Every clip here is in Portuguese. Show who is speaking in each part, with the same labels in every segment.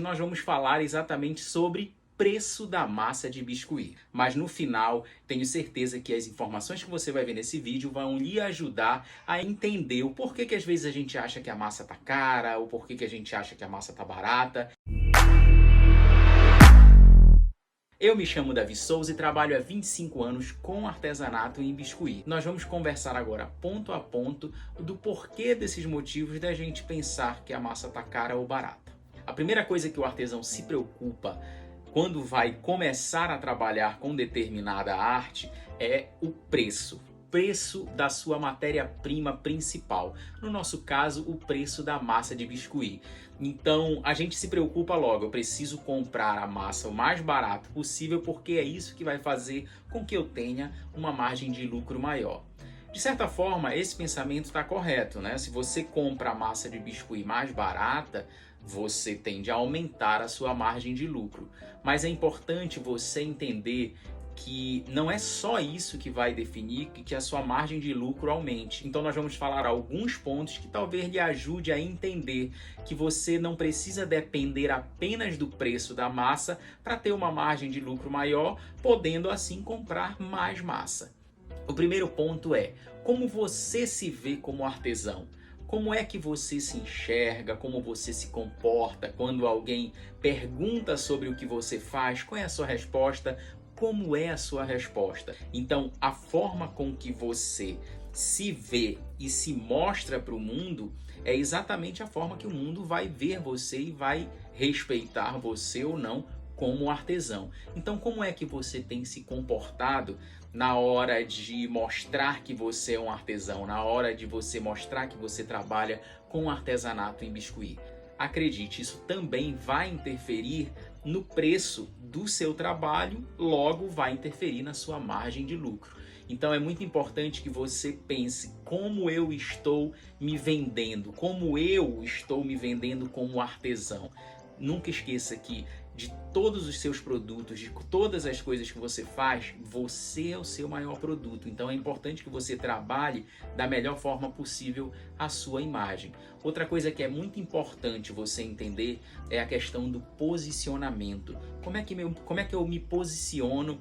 Speaker 1: Nós vamos falar exatamente sobre preço da massa de biscuit. Mas no final, tenho certeza que as informações que você vai ver nesse vídeo vão lhe ajudar a entender o porquê que às vezes a gente acha que a massa tá cara, o porquê que a gente acha que a massa tá barata. Eu me chamo Davi Souza e trabalho há 25 anos com artesanato em biscuit. Nós vamos conversar agora ponto a ponto do porquê desses motivos da gente pensar que a massa tá cara ou barata. A primeira coisa que o artesão se preocupa quando vai começar a trabalhar com determinada arte é o preço. Preço da sua matéria-prima principal. No nosso caso, o preço da massa de biscuit. Então, a gente se preocupa logo, eu preciso comprar a massa o mais barato possível porque é isso que vai fazer com que eu tenha uma margem de lucro maior. De certa forma, esse pensamento está correto, né? Se você compra a massa de biscuit mais barata, você tende a aumentar a sua margem de lucro. Mas é importante você entender que não é só isso que vai definir que a sua margem de lucro aumente. Então nós vamos falar alguns pontos que talvez lhe ajude a entender que você não precisa depender apenas do preço da massa para ter uma margem de lucro maior, podendo assim comprar mais massa. O primeiro ponto é como você se vê como artesão. Como é que você se enxerga, como você se comporta quando alguém pergunta sobre o que você faz, qual é a sua resposta, como é a sua resposta. Então, a forma com que você se vê e se mostra para o mundo é exatamente a forma que o mundo vai ver você e vai respeitar você ou não como artesão. Então, como é que você tem se comportado na hora de mostrar que você é um artesão, na hora de você mostrar que você trabalha com artesanato em biscuit? Acredite, isso também vai interferir no preço do seu trabalho, logo vai interferir na sua margem de lucro. Então é muito importante que você pense como eu estou me vendendo, como eu estou me vendendo como artesão. Nunca esqueça que de todos os seus produtos, de todas as coisas que você faz, você é o seu maior produto. Então é importante que você trabalhe da melhor forma possível a sua imagem. Outra coisa que é muito importante você entender é a questão do posicionamento. Como é que eu me posiciono,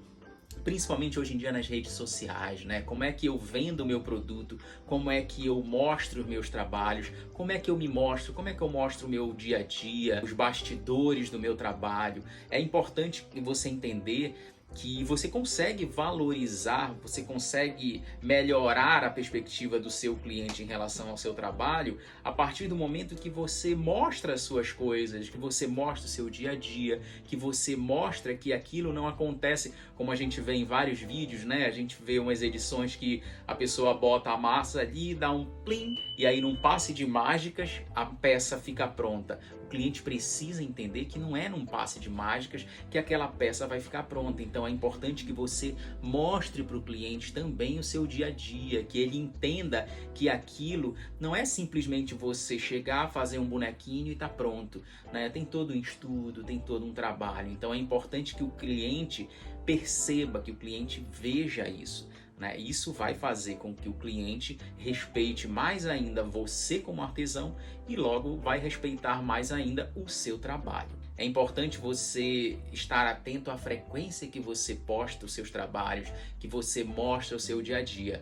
Speaker 1: principalmente hoje em dia nas redes sociais, né? Como é que eu vendo o meu produto, como é que eu mostro os meus trabalhos, como é que eu me mostro, como é que eu mostro o meu dia a dia, os bastidores do meu trabalho. É importante você entender que você consegue valorizar, você consegue melhorar a perspectiva do seu cliente em relação ao seu trabalho a partir do momento que você mostra as suas coisas, que você mostra o seu dia a dia, que você mostra que aquilo não acontece como a gente vê em vários vídeos, né? A gente vê umas edições que a pessoa bota a massa ali, dá um plim, e aí num passe de mágicas a peça fica pronta. O cliente precisa entender que não é num passe de mágicas que aquela peça vai ficar pronta. Então é importante que você mostre para o cliente também o seu dia a dia, que ele entenda que aquilo não é simplesmente você chegar, fazer um bonequinho e tá pronto, né? Tem todo um estudo, tem todo um trabalho. Então é importante que o cliente perceba, que o cliente veja isso. Isso vai fazer com que o cliente respeite mais ainda você como artesão e logo vai respeitar mais ainda o seu trabalho. É importante você estar atento à frequência que você posta os seus trabalhos, que você mostra o seu dia a dia.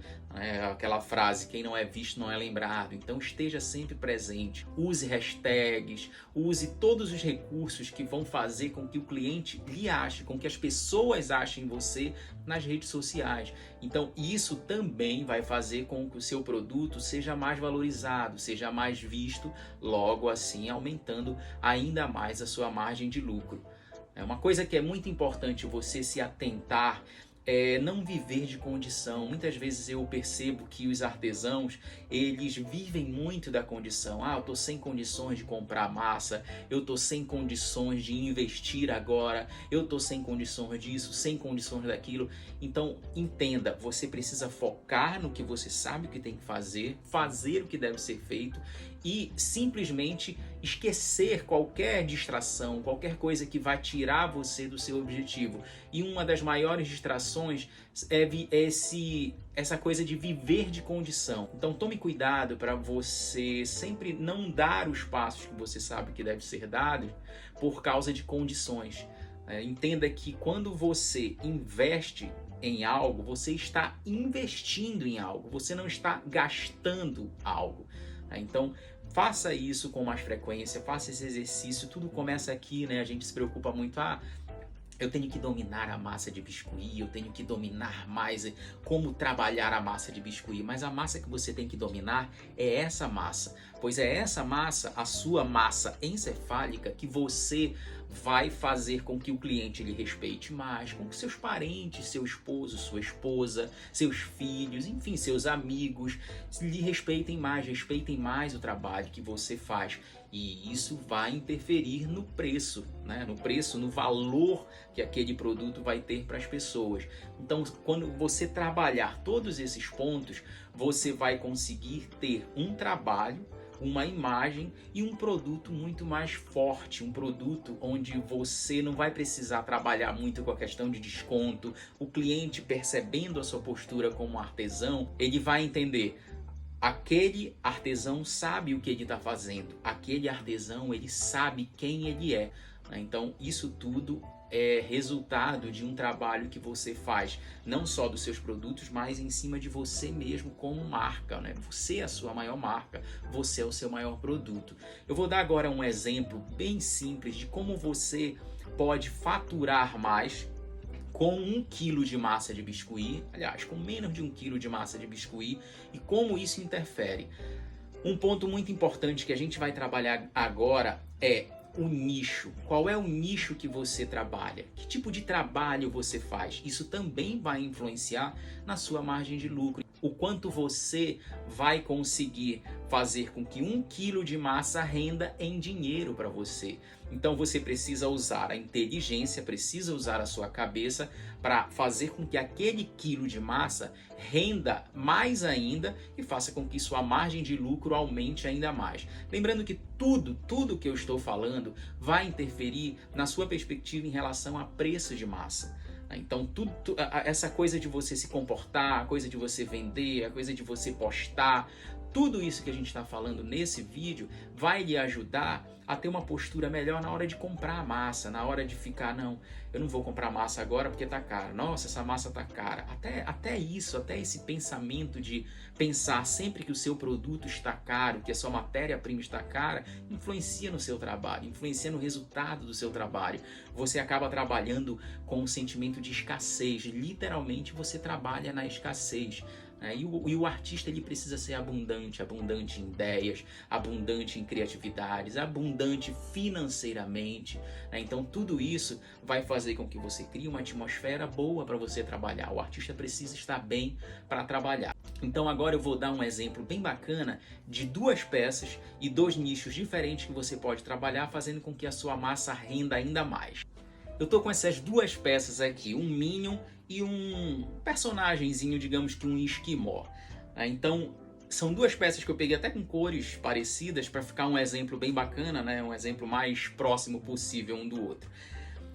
Speaker 1: Aquela frase, quem não é visto não é lembrado. Então esteja sempre presente, use hashtags, use todos os recursos que vão fazer com que o cliente lhe ache, com que as pessoas achem você nas redes sociais. Então isso também vai fazer com que o seu produto seja mais valorizado, seja mais visto, logo assim aumentando ainda mais a sua margem de lucro. É uma coisa que é muito importante você se atentar é não viver de condição. Muitas vezes eu percebo que os artesãos, eles vivem muito da condição. Eu tô sem condições de comprar massa, eu tô sem condições de investir agora, eu tô sem condições disso, sem condições daquilo. Então, entenda, você precisa focar no que você sabe que tem que fazer, fazer o que deve ser feito e simplesmente esquecer qualquer distração, qualquer coisa que vai tirar você do seu objetivo. E uma das maiores distrações é essa coisa de viver de condição. Então tome cuidado para você sempre não dar os passos que você sabe que deve ser dados por causa de condições. Entenda que quando você investe em algo, você está investindo em algo, você não está gastando algo. Então, faça isso com mais frequência, faça esse exercício, tudo começa aqui, né? A gente se preocupa muito, eu tenho que dominar a massa de biscuit, eu tenho que dominar mais como trabalhar a massa de biscuit, mas a massa que você tem que dominar é essa massa, pois é essa massa, a sua massa encefálica, que você vai fazer com que o cliente lhe respeite mais, com que seus parentes, seu esposo, sua esposa, seus filhos, enfim, seus amigos lhe respeitem mais o trabalho que você faz. E isso vai interferir no preço, né? No valor que aquele produto vai ter para as pessoas. Então, quando você trabalhar todos esses pontos, você vai conseguir ter um trabalho, uma imagem e um produto muito mais forte, um produto onde você não vai precisar trabalhar muito com a questão de desconto. O cliente, percebendo a sua postura como artesão, ele vai entender: aquele artesão sabe o que ele está fazendo, aquele artesão, ele sabe quem ele é. Então isso tudo é resultado de um trabalho que você faz, não só dos seus produtos, mas em cima de você mesmo como marca, né? Você é a sua maior marca, você é o seu maior produto. Eu vou dar agora um exemplo bem simples de como você pode faturar mais com 1 kg de massa de biscuit, aliás, com menos de 1 kg de massa de biscuit, e como isso interfere. Um ponto muito importante que a gente vai trabalhar agora é o nicho. Qual é o nicho que você trabalha? Que tipo de trabalho você faz? Isso também vai influenciar na sua margem de lucro. O quanto você vai conseguir fazer com que 1 kg de massa renda em dinheiro para você. Então você precisa usar a inteligência, precisa usar a sua cabeça para fazer com que aquele quilo de massa renda mais ainda e faça com que sua margem de lucro aumente ainda mais. Lembrando que tudo que eu estou falando vai interferir na sua perspectiva em relação a preço de massa. Então, essa coisa de você se comportar, a coisa de você vender, a coisa de você postar, tudo isso que a gente está falando nesse vídeo vai lhe ajudar a ter uma postura melhor na hora de comprar a massa, na hora de ficar, não, eu não vou comprar massa agora porque tá cara, nossa, essa massa tá cara. Até esse pensamento de pensar sempre que o seu produto está caro, que a sua matéria-prima está cara, influencia no seu trabalho, influencia no resultado do seu trabalho. Você acaba trabalhando com um sentimento de escassez, literalmente você trabalha na escassez. E o artista ele precisa ser abundante em ideias, abundante em criatividades, abundante financeiramente. Então tudo isso vai fazer com que você crie uma atmosfera boa para você trabalhar. O artista precisa estar bem para trabalhar. Então agora eu vou dar um exemplo bem bacana de 2 peças e 2 nichos diferentes que você pode trabalhar, fazendo com que a sua massa renda ainda mais. Eu tô com essas 2 peças aqui, um Minion e um personagemzinho, digamos que um esquimó. Então, são 2 peças que eu peguei até com cores parecidas para ficar um exemplo bem bacana, né? Um exemplo mais próximo possível um do outro.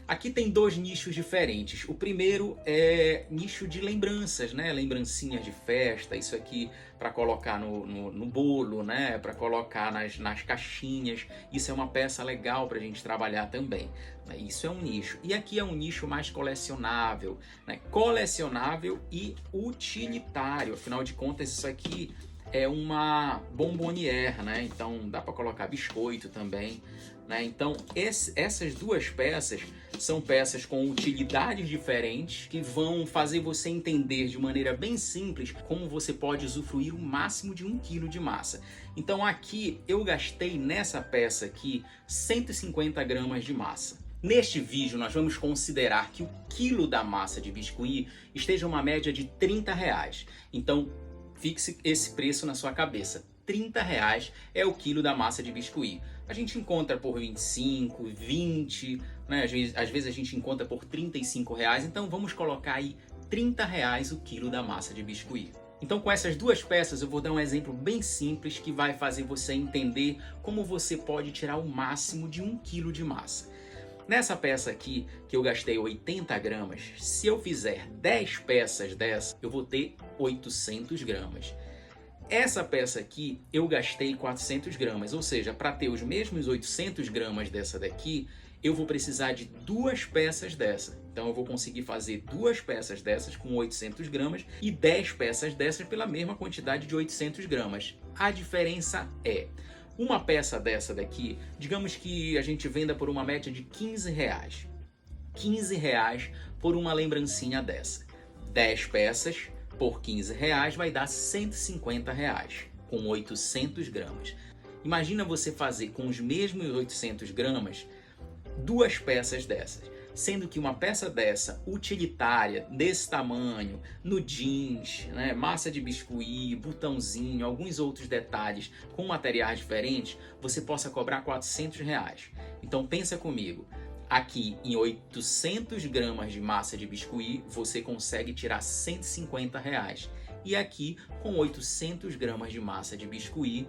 Speaker 1: Aqui tem 2 nichos diferentes. O primeiro é nicho de lembranças, né? Lembrancinhas de festa, isso aqui para colocar no bolo, né? Para colocar nas caixinhas. Isso é uma peça legal para a gente trabalhar também. Isso é um nicho. E aqui é um nicho mais colecionável, né? Colecionável e utilitário. Afinal de contas, isso aqui é uma bombonière, né? Então dá para colocar biscoito também, né? Então essas 2 peças são peças com utilidades diferentes que vão fazer você entender de maneira bem simples como você pode usufruir o máximo de 1 kg de massa. Então aqui eu gastei nessa peça aqui 150 gramas de massa. Neste vídeo nós vamos considerar que o quilo da massa de biscuit esteja uma média de R$30. Então fixe esse preço na sua cabeça. R$30 é o quilo da massa de biscuit. A gente encontra por 25, 20, né? Às vezes a gente encontra por R$35. Então vamos colocar aí R$30 o quilo da massa de biscuit. Então, com essas duas peças, eu vou dar um exemplo bem simples que vai fazer você entender como você pode tirar o máximo de 1 quilo de massa. Nessa peça aqui, que eu gastei 80 gramas, se eu fizer 10 peças dessa, eu vou ter 800 gramas. Essa peça aqui, eu gastei 400 gramas, ou seja, para ter os mesmos 800 gramas dessa daqui, eu vou precisar de 2 peças dessa. Então eu vou conseguir fazer 2 peças dessas com 800 gramas e 10 peças dessas pela mesma quantidade de 800 gramas. A diferença é, uma peça dessa daqui, digamos que a gente venda por uma média de 15 reais. 15 reais por uma lembrancinha dessa. 10 peças por 15 reais vai dar 150 reais, com 800 gramas. Imagina você fazer com os mesmos 800 gramas 2 peças dessas, sendo que uma peça dessa, utilitária, desse tamanho, no jeans, né, massa de biscuit, botãozinho, alguns outros detalhes com materiais diferentes, você possa cobrar 400 reais. Então pensa comigo, aqui em 800 gramas de massa de biscuit, você consegue tirar 150 reais. E aqui, com 800 gramas de massa de biscuit,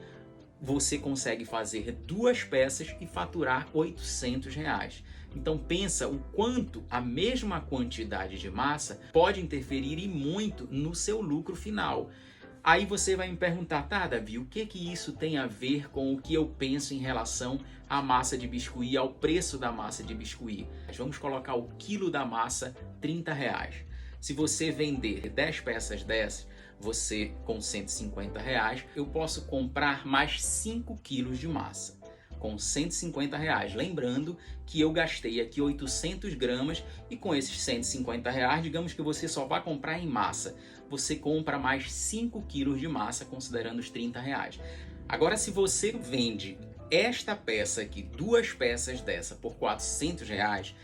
Speaker 1: você consegue fazer 2 peças e faturar 800 reais. Então pensa o quanto a mesma quantidade de massa pode interferir e muito no seu lucro final. Aí você vai me perguntar, tá, Davi, o que isso tem a ver com o que eu penso em relação à massa de biscuit, ao preço da massa de biscuit? Vamos colocar o quilo da massa, 30 reais. Se você vender 10 peças dessas, você com 150 reais, eu posso comprar mais 5 quilos de massa, com 150 reais. Lembrando que eu gastei aqui 800 gramas e com esses 150 reais, digamos que você só vai comprar em massa. Você compra mais 5 quilos de massa, considerando os 30 reais. Agora, se você vende esta peça aqui, 2 peças dessa, por 400 reais,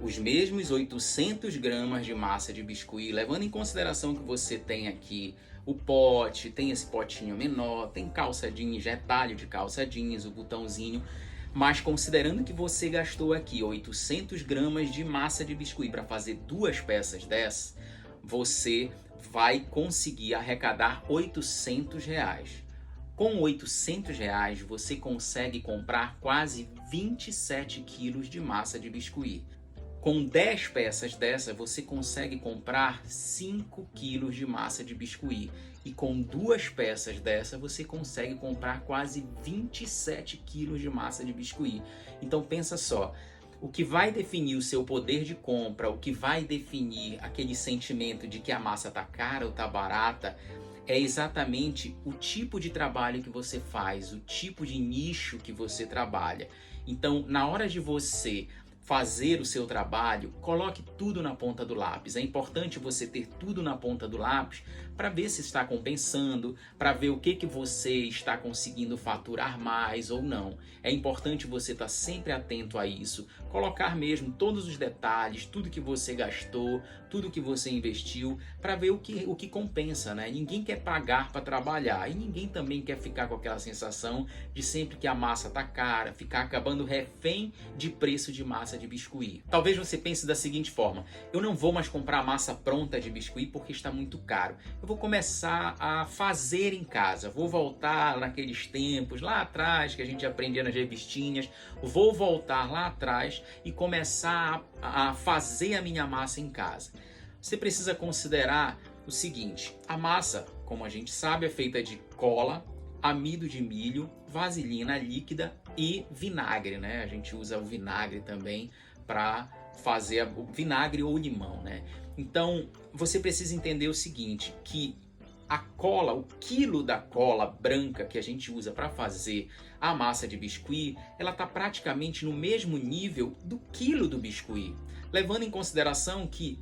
Speaker 1: os mesmos 800 gramas de massa de biscuit, levando em consideração que você tem aqui o pote, tem esse potinho menor, tem calça jeans, retalho de calça jeans, o botãozinho, mas considerando que você gastou aqui 800 gramas de massa de biscuit para fazer 2 peças dessas, você vai conseguir arrecadar 800 reais. Com 800 reais você consegue comprar quase 27 quilos de massa de biscuit. Com 10 peças dessa, você consegue comprar 5 quilos de massa de biscuit. E com 2 peças dessa, você consegue comprar quase 27 quilos de massa de biscuit. Então pensa só, o que vai definir o seu poder de compra, o que vai definir aquele sentimento de que a massa tá cara ou tá barata, é exatamente o tipo de trabalho que você faz, o tipo de nicho que você trabalha. Então, na hora de você fazer o seu trabalho, coloque tudo na ponta do lápis. É importante você ter tudo na ponta do lápis para ver se está compensando, para ver o que você está conseguindo faturar mais ou não. É importante você estar sempre atento a isso, colocar mesmo todos os detalhes, tudo que você gastou, tudo que você investiu, para ver o que compensa, né? Ninguém quer pagar para trabalhar e ninguém também quer ficar com aquela sensação de sempre que a massa tá cara, ficar acabando refém de preço de massa de biscuit. Talvez você pense da seguinte forma: eu não vou mais comprar massa pronta de biscuit porque está muito caro. Eu vou começar a fazer em casa. Vou voltar naqueles tempos lá atrás que a gente aprendia nas revistinhas. Vou voltar lá atrás e começar a fazer a minha massa em casa. Você precisa considerar o seguinte: a massa, como a gente sabe, é feita de cola, amido de milho, vaselina líquida e vinagre, né? A gente usa o vinagre também para fazer o vinagre ou limão, né? Então, você precisa entender o seguinte, que a cola, o quilo da cola branca que a gente usa para fazer a massa de biscuit, ela está praticamente no mesmo nível do quilo do biscuit, levando em consideração que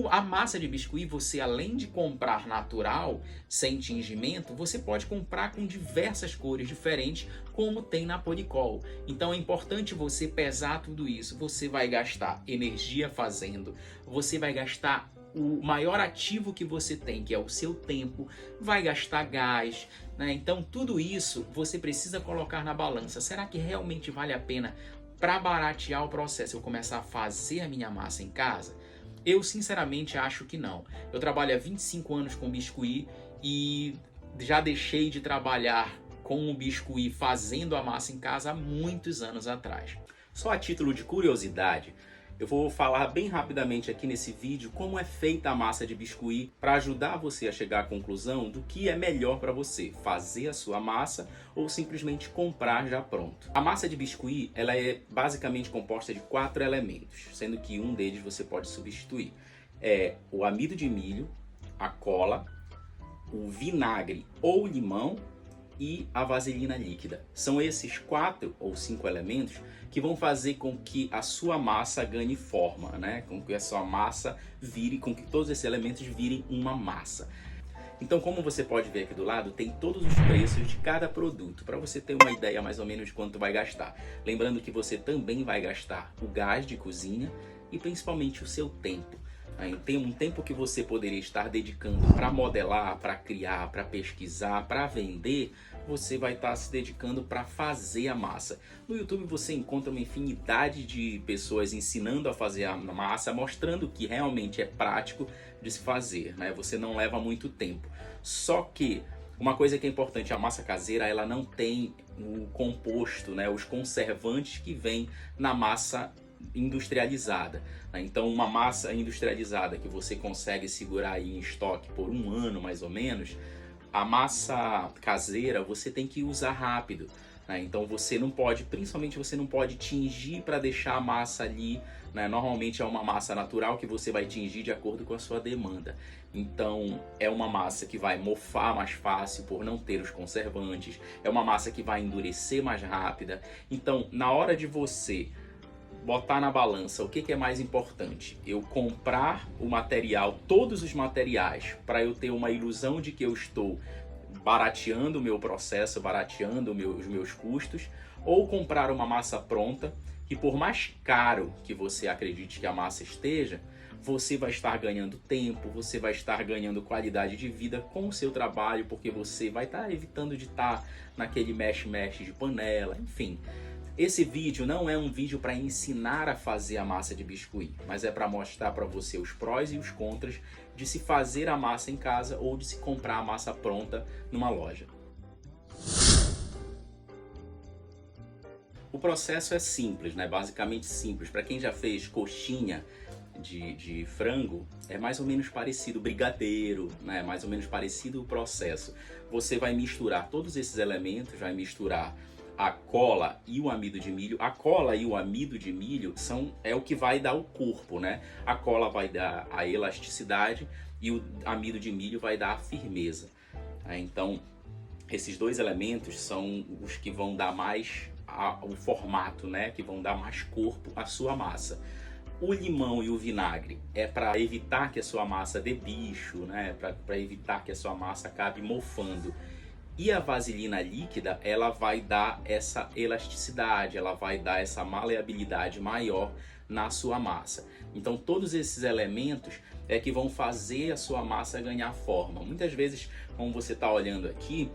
Speaker 1: a massa de biscuit, você além de comprar natural, sem tingimento, você pode comprar com diversas cores diferentes, como tem na Policol. Então é importante você pesar tudo isso. Você vai gastar energia fazendo, você vai gastar o maior ativo que você tem, que é o seu tempo, vai gastar gás, né? Então tudo isso você precisa colocar na balança. Será que realmente vale a pena, para baratear o processo, eu começar a fazer a minha massa em casa? Eu sinceramente acho que não. Eu trabalho há 25 anos com biscuit e já deixei de trabalhar com o biscuit fazendo a massa em casa há muitos anos atrás. Só a título de curiosidade, eu vou falar bem rapidamente aqui nesse vídeo como é feita a massa de biscuit para ajudar você a chegar à conclusão do que é melhor para você, fazer a sua massa ou simplesmente comprar já pronto. A massa de biscuit ela é basicamente composta de 4 elementos, sendo que um deles você pode substituir. É o amido de milho, a cola, o vinagre ou limão e a vaselina líquida. São esses 4 ou 5 elementos que vão fazer com que a sua massa ganhe forma, né? Com que a sua massa vire, com que todos esses elementos virem uma massa. Então, como você pode ver aqui do lado, tem todos os preços de cada produto, para você ter uma ideia mais ou menos de quanto vai gastar. Lembrando que você também vai gastar o gás de cozinha e principalmente o seu tempo. Tem um tempo que você poderia estar dedicando para modelar, para criar, para pesquisar, para vender, você vai estar se dedicando para fazer a massa. No YouTube você encontra uma infinidade de pessoas ensinando a fazer a massa, mostrando que realmente é prático de se fazer, né? Você não leva muito tempo. Só que uma coisa que é importante, a massa caseira, ela não tem o composto, né? Os conservantes que vêm na massa industrializada. Então uma massa industrializada que você consegue segurar aí em estoque por 1 ano mais ou menos, a massa caseira você tem que usar rápido. Então você não pode, principalmente você não pode tingir para deixar a massa ali, né? Normalmente é uma massa natural que você vai tingir de acordo com a sua demanda. Então é uma massa que vai mofar mais fácil por não ter os conservantes, é uma massa que vai endurecer mais rápida. Então na hora de você botar na balança o que é mais importante, eu comprar o material, todos os materiais, para eu ter uma ilusão de que eu estou barateando o meu processo, barateando os meus custos, ou comprar uma massa pronta, que por mais caro que você acredite que a massa esteja, você vai estar ganhando tempo, você vai estar ganhando qualidade de vida com o seu trabalho, porque você vai estar evitando de estar naquele mexe-mexe de panela, enfim. Esse vídeo não é um vídeo para ensinar a fazer a massa de biscuit, mas é para mostrar para você os prós e os contras de se fazer a massa em casa ou de se comprar a massa pronta numa loja. O processo é simples, né? Basicamente simples. Para quem já fez coxinha de frango, é mais ou menos parecido, brigadeiro, né? Mais ou menos parecido o processo. Você vai misturar todos esses elementos, vai misturar a cola e o amido de milho. A cola e o amido de milho é o que vai dar o corpo, né? A cola vai dar a elasticidade e o amido de milho vai dar a firmeza. Então, esses 2 elementos são os que vão dar mais o formato, né? Que vão dar mais corpo à sua massa. O limão e o vinagre é para evitar que a sua massa dê bicho, né? Para evitar que a sua massa acabe mofando. E a vaselina líquida, ela vai dar essa elasticidade, ela vai dar essa maleabilidade maior na sua massa. Então todos esses elementos é que vão fazer a sua massa ganhar forma. Muitas vezes, como você está olhando aqui,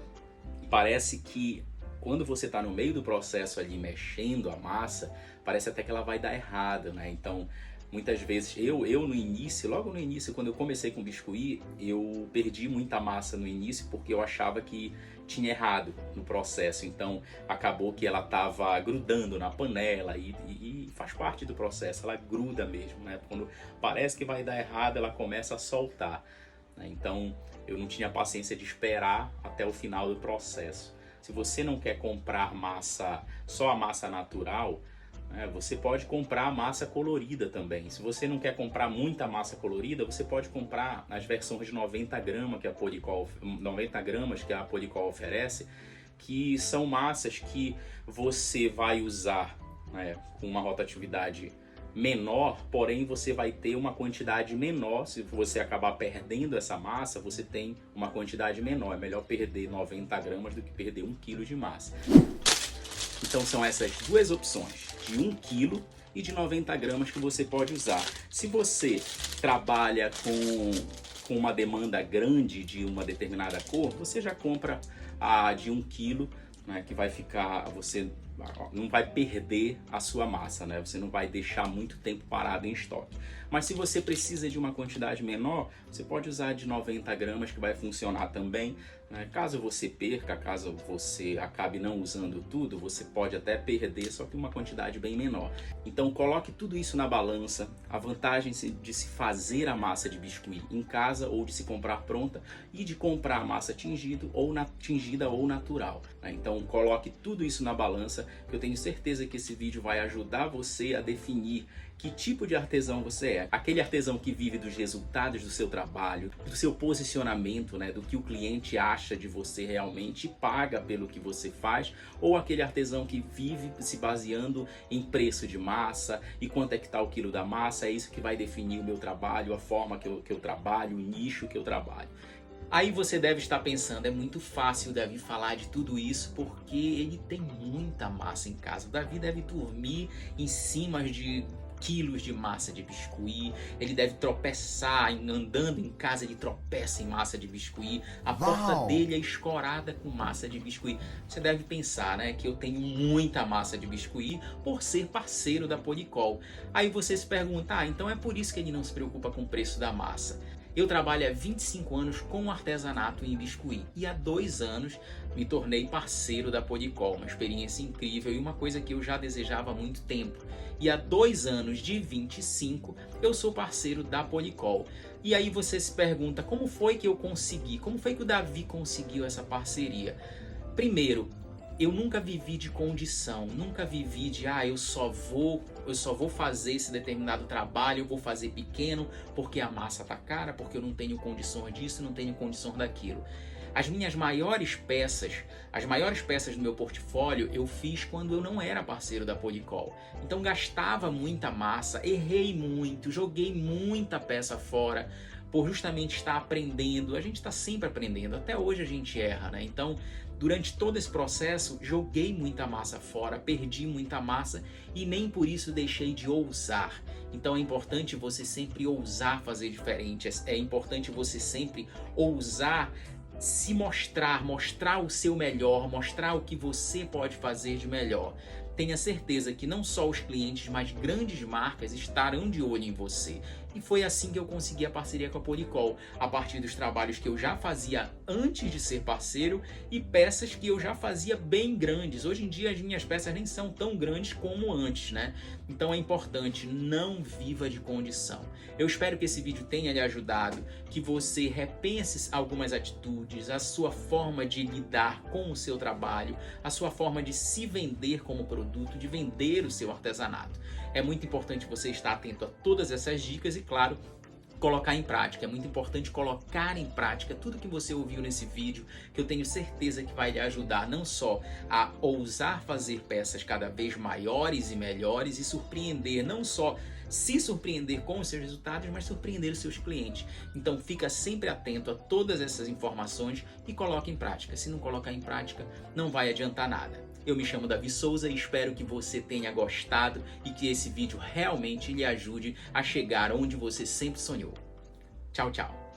Speaker 1: parece que quando você está no meio do processo ali mexendo a massa, parece até que ela vai dar errado, né? Então muitas vezes, eu no início, logo no início, quando eu comecei com biscuit, eu perdi muita massa no início porque eu achava que tinha errado no processo. Então acabou que ela estava grudando na panela e faz parte do processo, ela gruda mesmo, né? Quando parece que vai dar errado, ela começa a soltar, né? Então eu não tinha paciência de esperar até o final do processo. Se você não quer comprar massa, só a massa natural, você pode comprar a massa colorida também. Se você não quer comprar muita massa colorida, você pode comprar as versões de 90 gramas que a Policol oferece, que são massas que você vai usar, né, com uma rotatividade menor, porém você vai ter uma quantidade menor. Se você acabar perdendo essa massa, você tem uma quantidade menor. É melhor perder 90 gramas do que perder 1 kg de massa. Então são essas 2 opções, de 1 kg e de 90 gramas que você pode usar. Se você trabalha com uma demanda grande de uma determinada cor, você já compra a de 1 kg, né, que vai ficar, você não vai perder a sua massa, né? Você não vai deixar muito tempo parado em estoque. Mas se você precisa de uma quantidade menor, você pode usar de 90 gramas, que vai funcionar também, né? Caso você perca, caso você acabe não usando tudo, você pode até perder, só que uma quantidade bem menor. Então coloque tudo isso na balança. A vantagem de se fazer a massa de biscuit em casa ou de se comprar pronta e de comprar a massa tingida ou natural, né? Então coloque tudo isso na balança, que eu tenho certeza que esse vídeo vai ajudar você a definir que tipo de artesão você é. Aquele artesão que vive dos resultados do seu trabalho, do seu posicionamento, né, do que o cliente acha de você realmente e paga pelo que você faz, ou aquele artesão que vive se baseando em preço de massa e quanto é que está o quilo da massa. É isso que vai definir o meu trabalho, a forma que eu trabalho, o nicho que eu trabalho. Aí você deve estar pensando, é muito fácil o Davi falar de tudo isso porque ele tem muita massa em casa. O Davi deve dormir em cima de quilos de massa de biscuit, ele deve tropeçar, andando em casa ele tropeça em massa de biscuit, a porta dele é escorada com massa de biscuit. Você deve pensar, né, que eu tenho muita massa de biscuit por ser parceiro da Polycol. Aí você se pergunta, então é por isso que ele não se preocupa com o preço da massa. Eu trabalho há 25 anos com artesanato em biscuit e há 2 anos me tornei parceiro da Polycol, uma experiência incrível e uma coisa que eu já desejava há muito tempo. E há 2 anos de 25 eu sou parceiro da Polycol. E aí você se pergunta, como foi que eu consegui? Como foi que o Davi conseguiu essa parceria? Primeiro, eu nunca vivi de condição, nunca vivi de eu só vou fazer esse determinado trabalho, eu vou fazer pequeno porque a massa tá cara, porque eu não tenho condições disso, não tenho condição daquilo. As maiores peças do meu portfólio eu fiz quando eu não era parceiro da Polycol. Então gastava muita massa, errei muito, joguei muita peça fora, por justamente estar aprendendo. A gente está sempre aprendendo, até hoje a gente erra, né? Então, durante todo esse processo, joguei muita massa fora, perdi muita massa e nem por isso deixei de ousar. Então é importante você sempre ousar fazer diferente, é importante você sempre ousar se mostrar o seu melhor, mostrar o que você pode fazer de melhor. Tenha certeza que não só os clientes, mas grandes marcas estarão de olho em você. E foi assim que eu consegui a parceria com a Polycol, a partir dos trabalhos que eu já fazia antes de ser parceiro e peças que eu já fazia bem grandes. Hoje em dia as minhas peças nem são tão grandes como antes, né? Então é importante, não viva de condição. Eu espero que esse vídeo tenha lhe ajudado, que você repense algumas atitudes, a sua forma de lidar com o seu trabalho, a sua forma de se vender como produto, de vender o seu artesanato. É muito importante você estar atento a todas essas dicas e, claro, colocar em prática. É muito importante colocar em prática tudo que você ouviu nesse vídeo, que eu tenho certeza que vai lhe ajudar não só a ousar fazer peças cada vez maiores e melhores e surpreender, não só se surpreender com os seus resultados, mas surpreender os seus clientes. Então fica sempre atento a todas essas informações e coloque em prática. Se não colocar em prática, não vai adiantar nada. Eu me chamo Davi Souza e espero que você tenha gostado e que esse vídeo realmente lhe ajude a chegar onde você sempre sonhou. Tchau, tchau!